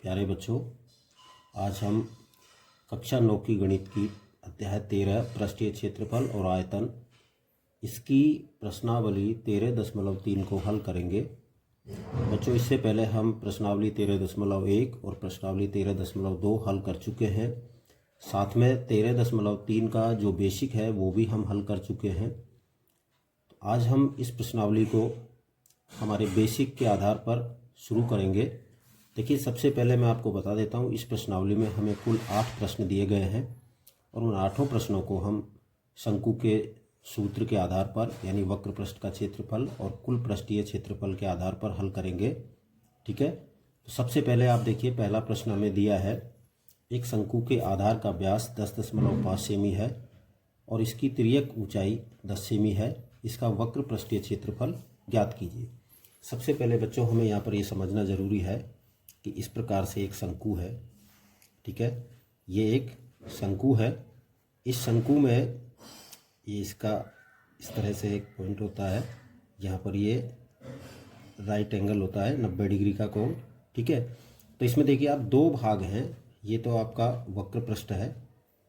प्यारे बच्चों, आज हम कक्षा 9 की गणित की अध्याय 13 पृष्ठीय क्षेत्रफल और आयतन इसकी प्रश्नावली 13.3 को हल करेंगे। बच्चों, इससे पहले हम प्रश्नावली 13.1 और प्रश्नावली 13.2 हल कर चुके हैं। साथ में 13.3 का जो बेसिक है वो भी हम हल कर चुके हैं। आज हम इस प्रश्नावली को हमारे बेसिक के आधार पर शुरू करेंगे। देखिए, सबसे पहले मैं आपको बता देता हूँ, इस प्रश्नावली में हमें कुल 8 प्रश्न दिए गए हैं और उन 8 प्रश्नों को हम शंकु के सूत्र के आधार पर यानी वक्र पृष्ठ का क्षेत्रफल और कुल पृष्ठीय क्षेत्रफल के आधार पर हल करेंगे। ठीक है, तो सबसे पहले आप देखिए, पहला प्रश्न हमें दिया है, एक शंकु के आधार का व्यास 10.5 सेमी है और इसकी तिर्यक ऊंचाई 10 सेमी है। इसका वक्र पृष्ठीय क्षेत्रफल ज्ञात कीजिए। सबसे पहले बच्चों, हमें यहाँ पर ये समझना ज़रूरी है कि इस प्रकार से एक शंकु है। ठीक है, ये एक शंकु है। इस शंकु में ये इसका इस तरह से एक पॉइंट होता है, यहाँ पर ये राइट एंगल होता है 90 डिग्री का कोण। ठीक है, तो इसमें देखिए आप दो भाग हैं। ये तो आपका वक्र पृष्ठ है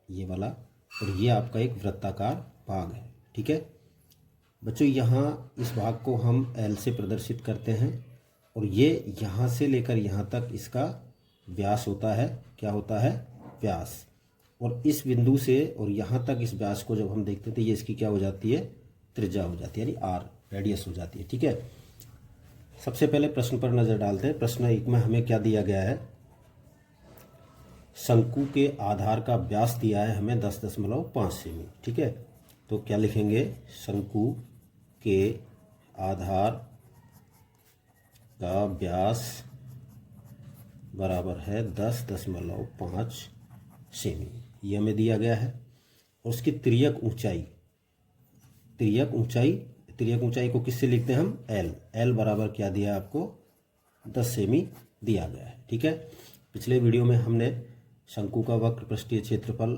ये वाला, और ये आपका एक वृत्ताकार भाग है। ठीक है बच्चों, यहाँ इस भाग को हम एल से प्रदर्शित करते हैं और ये यहाँ से लेकर यहाँ तक इसका व्यास होता है। क्या होता है? व्यास। और इस बिंदु से और यहाँ तक इस व्यास को जब हम देखते हैं तो ये इसकी क्या हो जाती है? त्रिज्या हो जाती है, यानी आर, रेडियस हो जाती है। ठीक है, सबसे पहले प्रश्न पर नज़र डालते हैं। प्रश्न 1 में हमें क्या दिया गया है? शंकु के आधार का व्यास दिया है हमें 10.5 सेमी। ठीक है, तो क्या लिखेंगे? शंकु के आधार का व्यास बराबर है 10.5 सेमी, ये हमें दिया गया है। और उसकी तिर्यक ऊंचाई को किससे लिखते हैं हम? एल बराबर क्या दिया आपको? 10 सेमी दिया गया है। ठीक है, पिछले वीडियो में हमने शंकु का वक्र पृष्ठीय क्षेत्रफल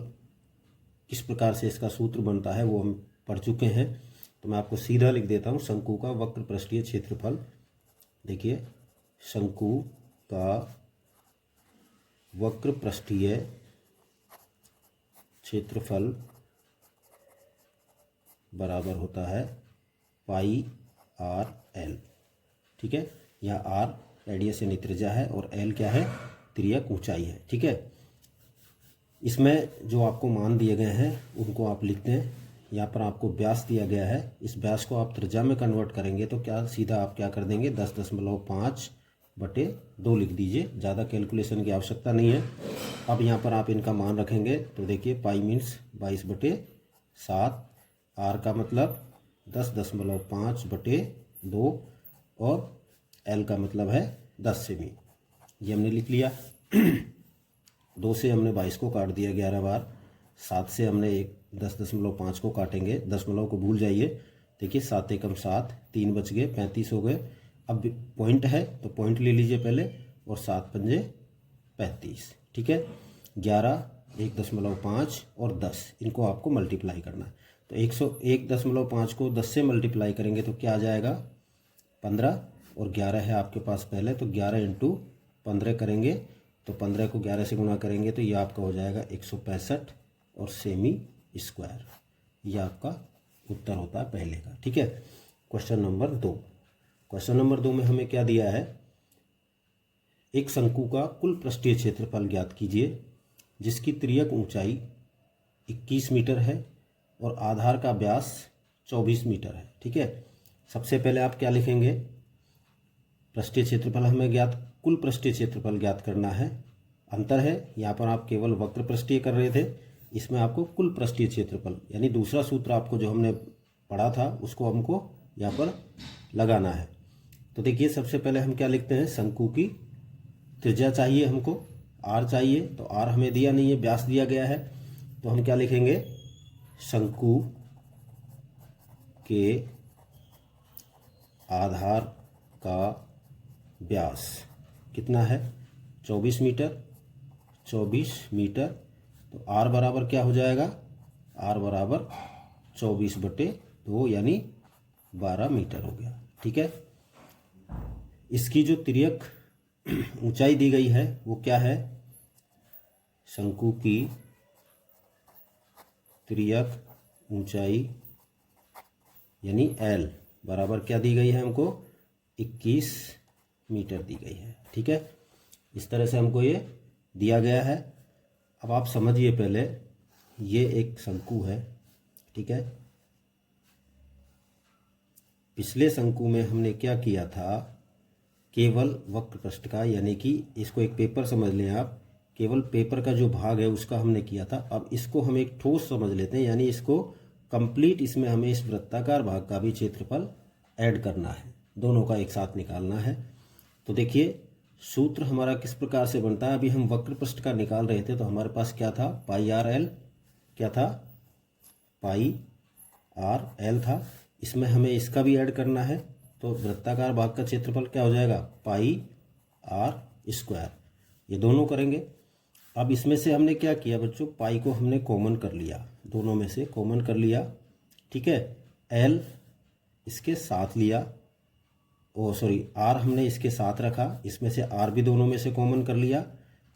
किस प्रकार से इसका सूत्र बनता है वो हम पढ़ चुके हैं। तो मैं आपको सीधा लिख देता हूँ, शंकु का वक्र पृष्ठीय क्षेत्रफल। देखिए, शंकु का वक्र पृष्ठीय क्षेत्रफल बराबर होता है पाई आर एल। ठीक है, यह आर रेडियस यानी त्रिज्या है और एल क्या है? तिर्यक ऊंचाई है। ठीक है, इसमें जो आपको मान दिए गए हैं उनको आप लिखते हैं। यहाँ पर आपको व्यास दिया गया है, इस व्यास को आप त्रिज्या में कन्वर्ट करेंगे तो क्या सीधा आप क्या कर देंगे? 10.5/2 लिख दीजिए। ज़्यादा कैलकुलेशन की आवश्यकता नहीं है। अब यहाँ पर आप इनका मान रखेंगे तो देखिए, पाई मीन्स 22/7, आर का मतलब 10.5/2 और एल का मतलब है 10 सेमी। ये हमने लिख लिया। 2 से हमने 22 को काट दिया 11 बार, 7 से हमने 10.5 को काटेंगे, दशमलव को भूल जाइए। देखिए, 7 एकम 7, 3 बच गए, 35 हो गए। अब पॉइंट है तो पॉइंट ले लीजिए पहले, और 7 पंजे 35। ठीक है, 11, 1.5 और 10, इनको आपको मल्टीप्लाई करना है। तो 101.5 को 10 से मल्टीप्लाई करेंगे तो क्या आ जाएगा? 15, और 11 है आपके पास पहले, तो 11 × 15 करेंगे तो 15 को 11 से गुणा करेंगे तो ये आपका हो जाएगा 165 और सेमी स्क्वायर। ये आपका उत्तर होता है पहले का। ठीक है, क्वेश्चन नंबर 2 में हमें क्या दिया है? एक शंकु का कुल पृष्ठीय क्षेत्रफल ज्ञात कीजिए जिसकी तिर्यक ऊंचाई 21 मीटर है और आधार का व्यास 24 मीटर है। ठीक है, सबसे पहले आप क्या लिखेंगे? पृष्ठीय क्षेत्रफल हमें कुल पृष्ठीय क्षेत्रफल ज्ञात करना है। अंतर है, यहाँ पर आप केवल वक्र पृष्ठीय कर रहे थे, इसमें आपको कुल पृष्ठीय क्षेत्रफल यानी दूसरा सूत्र आपको जो हमने पढ़ा था उसको हमको यहाँ पर लगाना है। तो देखिए, सबसे पहले हम क्या लिखते हैं? शंकु की त्रिज्या चाहिए हमको, आर चाहिए, तो आर हमें दिया नहीं है, व्यास दिया गया है। तो हम क्या लिखेंगे? शंकु के आधार का व्यास कितना है? 24 मीटर। तो आर बराबर क्या हो जाएगा? आर बराबर 24/2 यानी 12 मीटर हो गया। ठीक है, इसकी जो तिर्यक ऊंचाई दी गई है वो क्या है, शंकु की तिर्यक ऊंचाई यानी L बराबर क्या दी गई है हमको, 21 मीटर दी गई है। ठीक है, इस तरह से हमको ये दिया गया है। अब आप समझिए, पहले ये एक शंकु है, ठीक है। पिछले शंकु में हमने क्या किया था, केवल वक्र पृष्ठ का, यानी कि इसको एक पेपर समझ लें आप, केवल पेपर का जो भाग है उसका हमने किया था। अब इसको हम एक ठोस समझ लेते हैं, यानी इसको कंप्लीट, इसमें हमें इस वृत्ताकार भाग का भी क्षेत्रफल ऐड करना है, दोनों का एक साथ निकालना है। तो देखिए सूत्र हमारा किस प्रकार से बनता है। अभी हम वक्र पृष्ठ का निकाल रहे थे तो हमारे पास क्या था, पाई आर एल, क्या था, पाई आर एल था। इसमें हमें इसका भी ऐड करना है, तो वृत्ताकार भाग का क्षेत्रफल क्या हो जाएगा, पाई आर स्क्वायर, ये दोनों करेंगे। अब इसमें से हमने क्या किया बच्चों, पाई को हमने कॉमन कर लिया, दोनों में से कॉमन कर लिया, ठीक है। एल इसके साथ लिया, ओ सॉरी आर हमने इसके साथ रखा, इसमें से आर भी दोनों में से कॉमन कर लिया।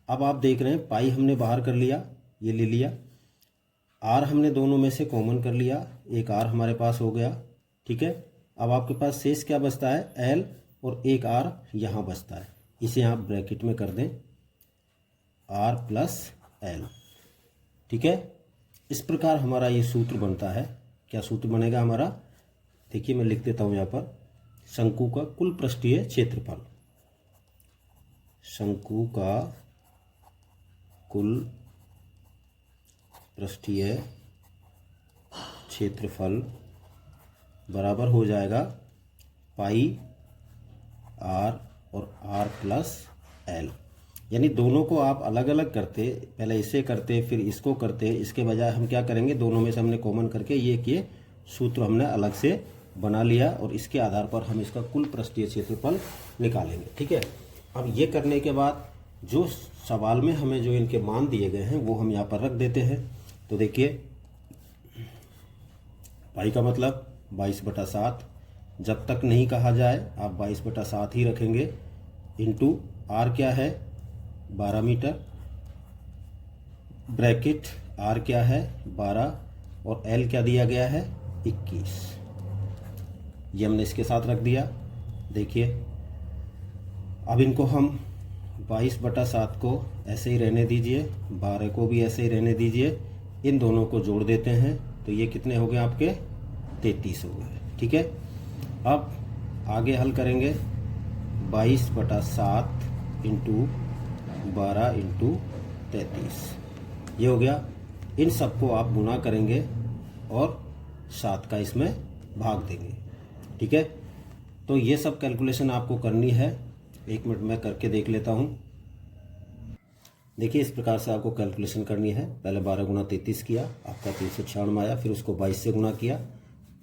अब आप देख रहे हैं पाई हमने बाहर कर लिया, ये ले लिया, आर हमने दोनों में से कॉमन कर लिया, एक आर हमारे पास हो गया, ठीक है। अब आपके पास शेष क्या बचता है, एल और एक आर यहाँ बचता है, इसे आप ब्रैकेट में कर दें, आर प्लस एल, ठीक है। इस प्रकार हमारा ये सूत्र बनता है। क्या सूत्र बनेगा हमारा, देखिए मैं लिख देता हूँ यहाँ पर, शंकु का कुल पृष्ठीय क्षेत्रफल, शंकु का कुल पृष्ठीय क्षेत्रफल बराबर हो जाएगा पाई आर और आर प्लस एल। यानी दोनों को आप अलग अलग करते, पहले इसे करते फिर इसको करते, इसके बजाय हम क्या करेंगे, दोनों में से हमने कॉमन करके ये सूत्र हमने अलग से बना लिया और इसके आधार पर हम इसका कुल पृष्ठीय क्षेत्रफल निकालेंगे, ठीक है। अब ये करने के बाद जो सवाल में हमें जो इनके मान दिए गए हैं वो हम यहाँ पर रख देते हैं। तो देखिए पाई का मतलब 22/7, जब तक नहीं कहा जाए आप 22/7 ही रखेंगे, इंटू आर क्या है 12 मीटर, ब्रैकेट आर क्या है 12 और एल क्या दिया गया है 21, ये हमने इसके साथ रख दिया। देखिए अब इनको हम 22/7 को ऐसे ही रहने दीजिए, 12 को भी ऐसे ही रहने दीजिए, इन दोनों को जोड़ देते हैं तो ये कितने हो गए आपके 33 हो गए, ठीक है। अब आगे हल करेंगे, 22/7 इंटू 12 इंटू 33, ये हो गया। इन सबको आप गुना करेंगे और 7 का इसमें भाग देंगे, ठीक है। तो ये सब कैलकुलेशन आपको करनी है, 1 मिनट में करके देख लेता हूँ। देखिए इस प्रकार से आपको कैलकुलेशन करनी है। पहले 12 गुना 33 किया, आपका 396 आया, फिर उसको 22 से गुना किया,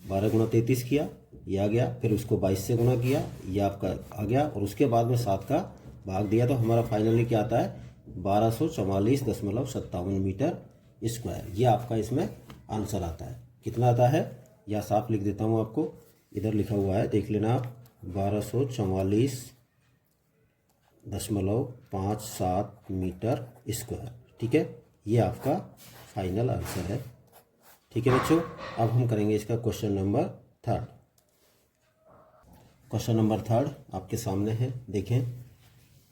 12 गुना 33 किया, ये आ गया, फिर उसको 22 से गुना किया, ये आपका आ गया, और उसके बाद में 7 का भाग दिया, तो हमारा फाइनली क्या आता है 1244.57 मीटर स्क्वायर। ये आपका इसमें आंसर आता है। कितना आता है या साफ लिख देता हूँ आपको, इधर लिखा हुआ है देख लेना आप, 1244.57 मीटर स्क्वायर, ठीक है। ये आपका फाइनल आंसर है, ठीक है बच्चों। अब हम करेंगे इसका क्वेश्चन नंबर 3। क्वेश्चन नंबर 3 आपके सामने है, देखें।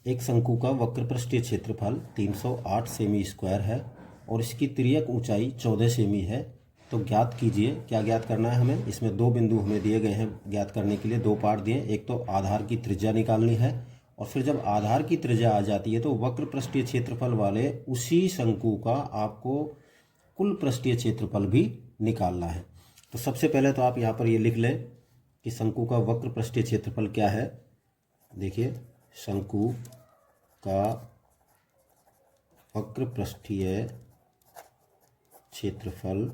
एक शंकु का वक्र पृष्ठीय क्षेत्रफल 308 सेमी स्क्वायर है और इसकी तिर्यक ऊंचाई 14 सेमी है, तो ज्ञात कीजिए। क्या ज्ञात करना है हमें, इसमें 2 बिंदु हमें दिए गए हैं ज्ञात करने के लिए, 2 पार्ट दिए, एक तो आधार की त्रिज्या निकालनी है और फिर जब आधार की त्रिज्या आ जाती है तो वक्र पृष्ठीय क्षेत्रफल वाले उसी शंकु का आपको कुल पृष्ठीय क्षेत्रफल भी निकालना है। तो सबसे पहले तो आप यहाँ पर ये लिख लें कि शंकु का वक्र पृष्ठीय क्षेत्रफल क्या है। देखिए शंकु का वक्र पृष्ठीय क्षेत्रफल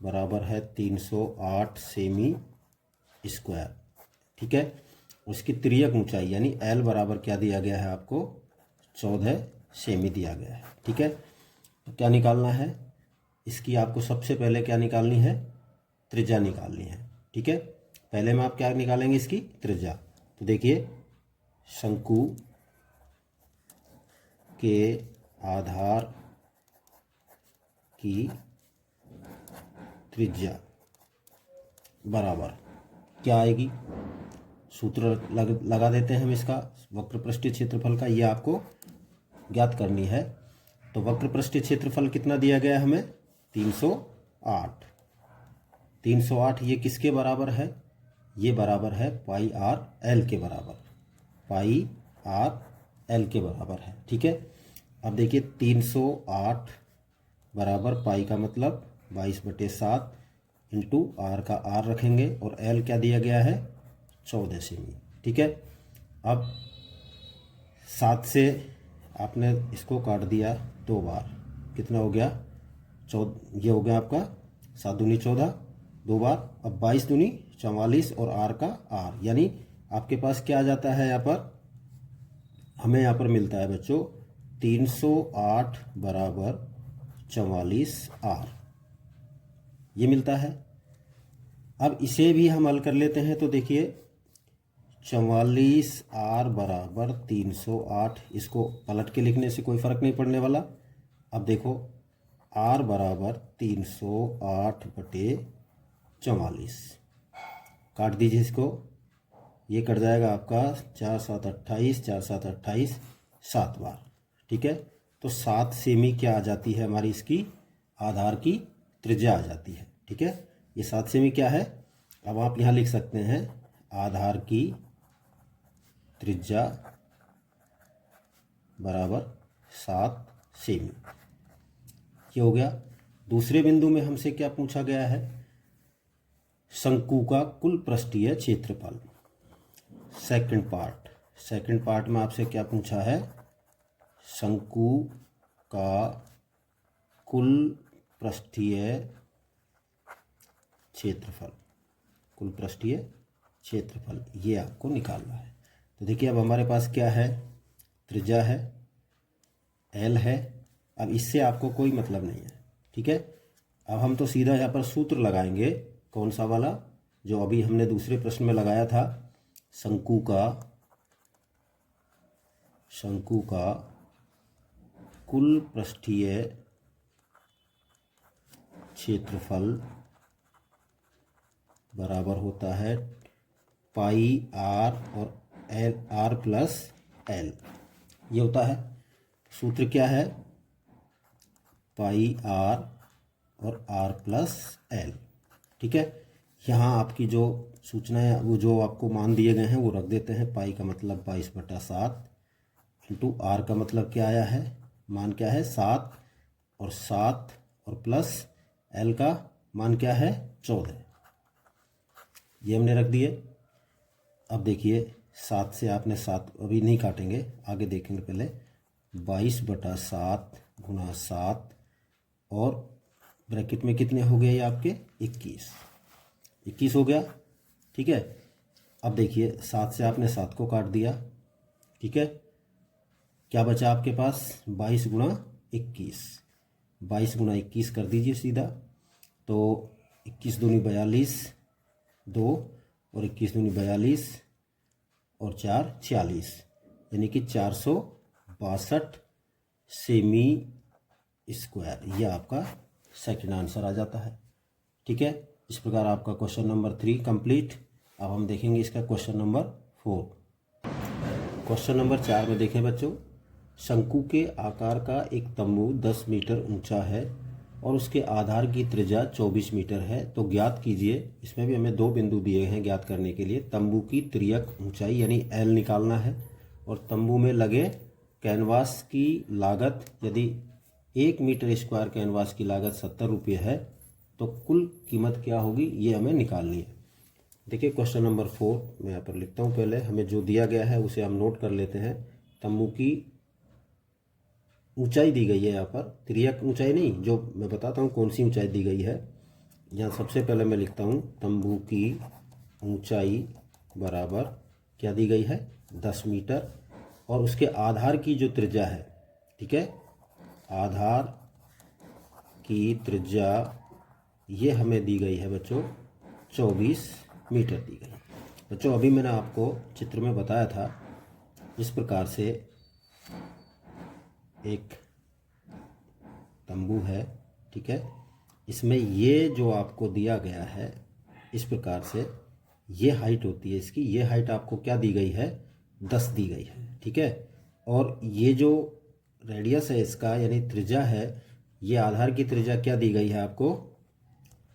बराबर है 308 सेमी स्क्वायर, ठीक है। उसकी तिर्यक ऊंचाई यानी एल बराबर क्या दिया गया है आपको 14 सेमी दिया गया है, ठीक है। तो क्या निकालना है, इसकी आपको सबसे पहले क्या निकालनी है, त्रिज्या निकालनी है, ठीक है। पहले में आप क्या निकालेंगे, इसकी त्रिज्या। तो देखिए शंकु के आधार की त्रिज्या बराबर क्या आएगी। सूत्र लगा देते हैं हम इसका, वक्र पृष्ठीय क्षेत्रफल का, ये आपको ज्ञात करनी है। तो वक्र पृष्ठीय क्षेत्रफल कितना दिया गया हमें, 308। 308 ये किसके बराबर है, ये बराबर है पाई आर एल के बराबर, पाई आर एल के बराबर है। ठीक है, अब देखिए 308 बराबर पाई का मतलब 22/7 इंटू आर का आर रखेंगे और एल क्या दिया गया है, 14 सेमी। ठीक है, अब 7 से आपने इसको काट दिया 2 बार, कितना हो गया, 14, ये हो गया आपका 7 दूनी 14, 2 बार। अब 22 दूनी 44 और आर का आर, यानी आपके पास क्या आ जाता है यहाँ पर, हमें यहाँ पर मिलता है बच्चों 308 बराबर 44 आर, ये मिलता है। अब इसे भी हम हल कर लेते हैं, तो देखिए 44 आर बराबर 308, इसको पलट के लिखने से कोई फ़र्क नहीं पड़ने वाला। अब देखो आर बराबर 308/44, काट दीजिए इसको, ये कट जाएगा आपका 4 7 28, 4 7 28, 7 बार। ठीक है, तो 7 सेमी क्या आ जाती है हमारी, इसकी आधार की त्रिज्या आ जाती है। ठीक है, ये 7 सेमी क्या है, अब आप यहाँ लिख सकते हैं आधार की त्रिज्या बराबर 7 सेमी, ये हो गया। दूसरे बिंदु में हमसे क्या पूछा गया है, शंकु का कुल पृष्ठीय क्षेत्रफल। सेकंड पार्ट में आपसे क्या पूछा है, शंकु का कुल पृष्ठीय क्षेत्रफल, कुल पृष्ठीय क्षेत्रफल, ये आपको निकालना है। तो देखिए अब हमारे पास क्या है, त्रिज्या है, एल है, अब इससे आपको कोई मतलब नहीं है। ठीक है, अब हम तो सीधा यहाँ पर सूत्र लगाएंगे, कौन सा वाला, जो अभी हमने दूसरे प्रश्न में लगाया था, शंकु का कुल पृष्ठीय क्षेत्रफल बराबर होता है पाई आर और एल, आर प्लस एल, ये होता है। सूत्र क्या है, पाई आर और आर प्लस एल। ठीक है, यहाँ आपकी जो सूचनाएं, वो जो आपको मान दिए गए हैं वो रख देते हैं। पाई का मतलब 22/7 इंटू आर का मतलब क्या आया है, मान क्या है 7, और 7 और प्लस एल का मान क्या है 14, ये हमने रख दिए। अब देखिए 7 से आपने 7 अभी नहीं काटेंगे, आगे देखेंगे, पहले 22/7 गुणा 7 और ब्रैकेट में कितने हो गए ये आपके 21 हो गया। ठीक है, अब देखिए 7 से आपने 7 को काट दिया। ठीक है, क्या बचा आपके पास, 22 गुणा 21, 22 गुणा 21 कर दीजिए सीधा, तो 21 दूनी 42, 2 और 21 दूनी 42 और 4 46, यानी कि 462 सेमी स्क्वायर, यह आपका सेकंड आंसर आ जाता है। ठीक है, इस प्रकार आपका क्वेश्चन नंबर 3 कंप्लीट। अब हम देखेंगे इसका क्वेश्चन नंबर 4। क्वेश्चन नंबर 4 में देखें बच्चों, शंकु के आकार का एक तंबू 10 मीटर ऊंचा है और उसके आधार की त्रिज्या 24 मीटर है, तो ज्ञात कीजिए। इसमें भी हमें 2 बिंदु दिए हैं ज्ञात करने के लिए। तंबू की तिर्यक ऊंचाई यानी एल निकालना है, और तंबू में लगे कैनवास की लागत, यदि 1 मीटर स्क्वायर कैनवास की लागत 70 रुपये है, तो कुल कीमत क्या होगी, ये हमें निकालनी है। देखिए क्वेश्चन नंबर 4 मैं यहाँ पर लिखता हूँ। पहले हमें जो दिया गया है उसे हम नोट कर लेते हैं। तंबू की ऊंचाई दी गई है, यहाँ पर तिर्यक ऊंचाई नहीं, जो मैं बताता हूँ कौन सी ऊंचाई दी गई है। यहाँ सबसे पहले मैं लिखता हूँ तंबू की ऊंचाई बराबर क्या दी गई है, 10 मीटर, और उसके आधार की जो त्रिज्या है, ठीक है, आधार की त्रिज्या ये हमें दी गई है बच्चों 24 मीटर दी गई है। बच्चों अभी मैंने आपको चित्र में बताया था, इस प्रकार से एक तंबू है, ठीक है। इसमें ये जो आपको दिया गया है इस प्रकार से, ये हाइट होती है इसकी, ये हाइट आपको क्या दी गई है, 10 दी गई है, ठीक है। और ये जो रेडियस है इसका यानी त्रिज्या है, ये आधार की त्रिज्या क्या दी गई है आपको,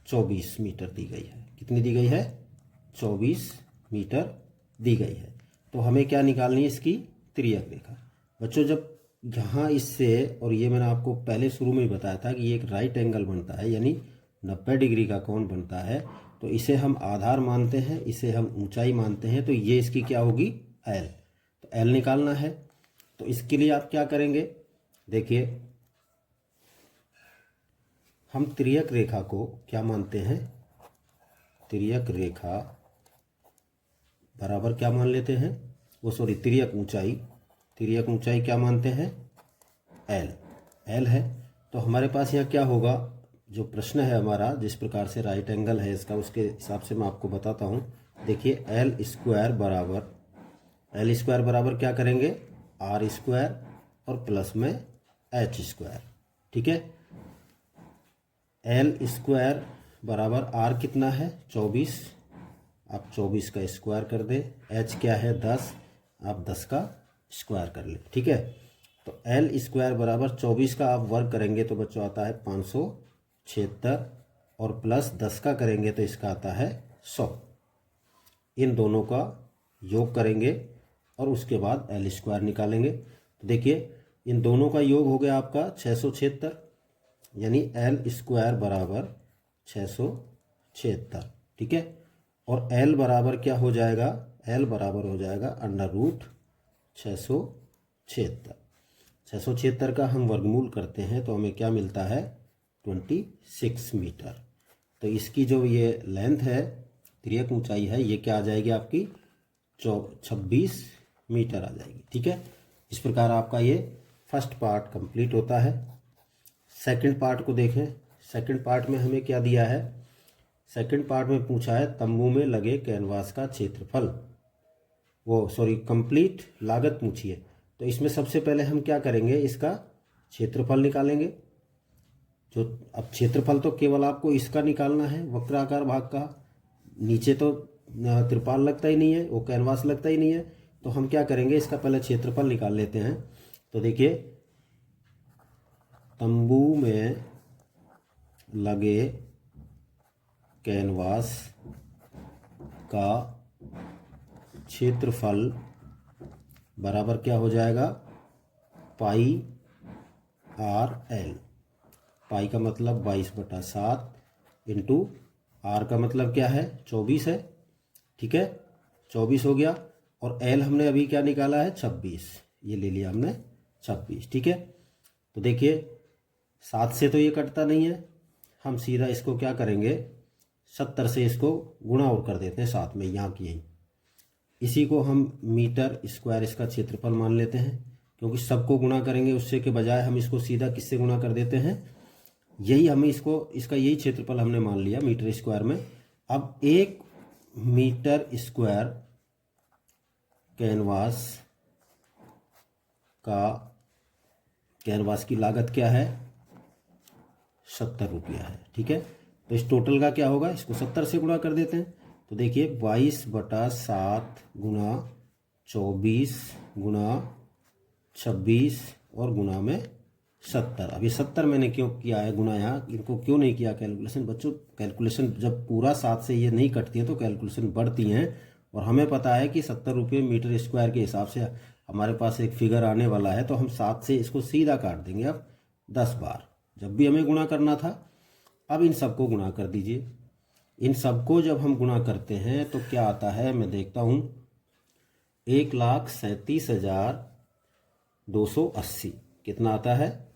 24 मीटर दी गई है। कितनी दी गई है, 24 मीटर दी गई है। तो हमें क्या निकालनी है, इसकी तिर्यक रेखा। बच्चों जब यहाँ इससे, और ये मैंने आपको पहले शुरू में ही बताया था कि ये एक राइट एंगल बनता है यानी 90 डिग्री का कोण बनता है, तो इसे हम आधार मानते हैं, इसे हम ऊंचाई मानते हैं, तो ये इसकी क्या होगी, एल। तो एल निकालना है, तो इसके लिए आप क्या करेंगे, देखिए हम तिर्यक रेखा को क्या मानते हैं, तिर्यक रेखा बराबर क्या मान लेते हैं, वो सॉरी तिर्यक ऊंचाई क्या मानते हैं, एल है। तो हमारे पास यहाँ क्या होगा, जो प्रश्न है हमारा, जिस प्रकार से राइट एंगल है इसका, उसके हिसाब से मैं आपको बताता हूँ। देखिए एल स्क्वायर बराबर क्या करेंगे, आर स्क्वायर और प्लस में एच स्क्वायर, ठीक है। एल स्क्वायर बराबर आर कितना है, 24, आप 24 का स्क्वायर कर दे, एच क्या है 10, आप 10 का स्क्वायर कर ले, ठीक है। तो एल स्क्वायर बराबर 24 का आप वर्ग करेंगे तो बच्चों आता है 576, और प्लस 10 का करेंगे तो इसका आता है 100। इन दोनों का योग करेंगे और उसके बाद एल स्क्वायर निकालेंगे। तो देखिए इन दोनों का योग हो गया आपका 676, यानी एल स्क्वायर बराबर 676, ठीक है। और एल बराबर क्या हो जाएगा, एल बराबर हो जाएगा √676। 676 का हम वर्गमूल करते हैं तो हमें क्या मिलता है, 26 मीटर। तो इसकी जो ये लेंथ है, तिर्यक ऊंचाई है, ये क्या आ जाएगी आपकी 26 मीटर आ जाएगी, ठीक है। इस प्रकार आपका ये फर्स्ट पार्ट कंप्लीट होता है। सेकंड पार्ट को देखें। सेकंड पार्ट में हमें क्या दिया है, सेकंड पार्ट में पूछा है तंबू में लगे कैनवास का क्षेत्रफल, वो सॉरी कंप्लीट लागत पूछी है। तो इसमें सबसे पहले हम क्या करेंगे, इसका क्षेत्रफल निकालेंगे। जो अब क्षेत्रफल तो केवल आपको इसका निकालना है, वक्राकार भाग का, नीचे तो त्रिपाल लगता ही नहीं है, वो कैनवास लगता ही नहीं है। तो हम क्या करेंगे, इसका पहले क्षेत्रफल निकाल लेते हैं। तो देखिए तंबू में लगे कैनवास का क्षेत्रफल बराबर क्या हो जाएगा, पाई आर एल। पाई का मतलब 22/7 इंटू आर का मतलब क्या है, 24 है, ठीक है। 24 हो गया, और एल हमने अभी क्या निकाला है, 26, ये ले लिया हमने 26, ठीक है। तो देखिए 7 से तो ये कटता नहीं है, हम सीधा इसको क्या करेंगे, 70 से इसको गुणा और कर देते हैं साथ में, यहाँ की यहीं। इसी को हम मीटर स्क्वायर इसका क्षेत्रफल मान लेते हैं, क्योंकि सबको गुणा करेंगे उससे के बजाय हम इसको सीधा किससे गुणा कर देते हैं, यही हमें इसका यही क्षेत्रफल हमने मान लिया मीटर स्क्वायर में। अब 1 मीटर स्क्वायर कैनवास की लागत क्या है, 70 रुपया है, ठीक है। तो इस टोटल का क्या होगा, इसको 70 से गुणा कर देते हैं। तो देखिए 22/7 गुणा 24 गुणा 26 और गुणा में 70। अभी 70 मैंने क्यों किया है गुणा, यहाँ इनको क्यों नहीं किया कैलकुलेशन, बच्चों कैलकुलेशन जब पूरा 7 से ये नहीं कटती है तो कैलकुलेशन बढ़ती हैं। और हमें पता है कि 70 रुपये मीटर स्क्वायर के हिसाब से हमारे पास एक फिगर आने वाला है, तो हम 7 से इसको सीधा काट देंगे अब 10 बार, जब भी हमें गुणा करना था। अब इन सबको गुणा कर दीजिए। इन सबको जब हम गुणा करते हैं तो क्या आता है, मैं देखता हूँ, 1,37,280 कितना आता है,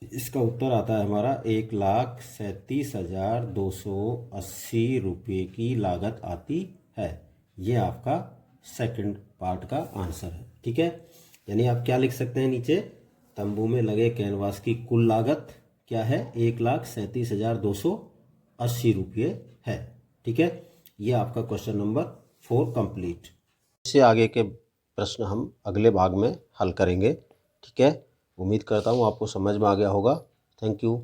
इसका उत्तर आता है हमारा 1,37,280 रुपये की लागत आती है। ये आपका सेकंड पार्ट का आंसर है, ठीक है। यानी आप क्या लिख सकते हैं नीचे, तंबू में लगे कैनवास की कुल लागत क्या है, 1,37,280 रुपये है, ठीक है। ये आपका क्वेश्चन नंबर 4 कंप्लीट। इससे आगे के प्रश्न हम अगले भाग में हल करेंगे, ठीक है। उम्मीद करता हूँ आपको समझ में आ गया होगा। Thank you.